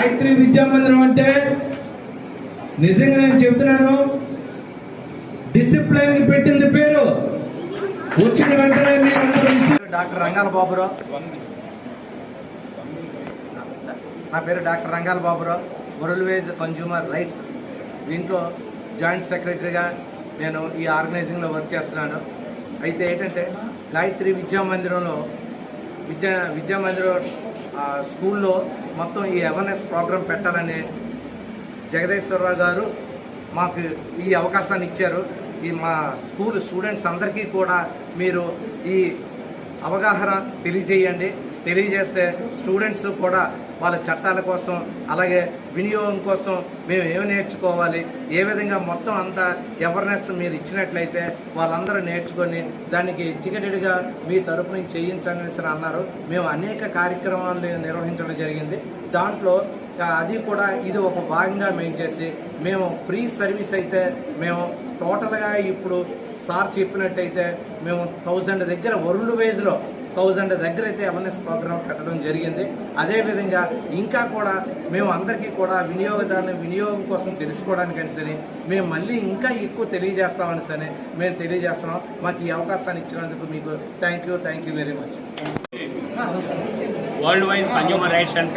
గాయత్రి విద్యా మందిరం అంటే నిజంగా నేను చెప్తున్నాను, డిసిప్లైన్ పెట్టింది పేరు. వచ్చిన వెంటనే డాక్టర్ రంగాల బాబురావు. నా పేరు డాక్టర్ రంగాల బాబురావు, వరల్డ్ కన్జ్యూమర్ రైట్స్ దీంట్లో జాయింట్ సెక్రటరీగా నేను ఈ ఆర్గనైజింగ్లో వర్క్ చేస్తున్నాను. అయితే ఏంటంటే గాయత్రి విద్యా మందిరంలో విద్యామందిరం స్కూల్లో మొత్తం ఈ అవేర్నెస్ ప్రోగ్రాం పెట్టాలని జగదేశ్వరరావు గారు మాకు ఈ అవకాశాన్ని ఇచ్చారు. ఈ మా స్కూల్ స్టూడెంట్స్ అందరికీ కూడా మీరు ఈ అవగాహన తెలియజేస్తే స్టూడెంట్స్ కూడా వాళ్ళ చట్టాల కోసం అలాగే వినియోగం కోసం మేము ఏమి నేర్చుకోవాలి, ఏ విధంగా మొత్తం అంతా అవేర్నెస్ మీరు ఇచ్చినట్లయితే వాళ్ళందరూ నేర్చుకొని దానికి ఎడ్యుకేటెడ్గా మీ తరపు నుంచి చేయించాలని అన్నారు. మేము అనేక కార్యక్రమాలు నిర్వహించడం జరిగింది. దాంట్లో అది కూడా ఇది ఒక భాగంగా మేము చేసి మేము ఫ్రీ సర్వీస్ అయితే మేము టోటల్గా ఇప్పుడు సార్ చెప్పినట్టయితే మేము 1000 దగ్గర వరల్డ్ వైజ్లో 1000 దగ్గర అయితే అవేర్నెస్ ప్రోగ్రామ్ పెట్టడం జరిగింది. అదేవిధంగా ఇంకా కూడా మేము అందరికీ కూడా వినియోగం కోసం తెలుసుకోవడానికని సరే మేము మళ్ళీ ఇంకా ఎక్కువ తెలియజేస్తామని సరే మేము తెలియజేస్తున్నాం. మాకు ఈ అవకాశాన్ని ఇచ్చినందుకు మీకు thank you very much. World wide consumer rights and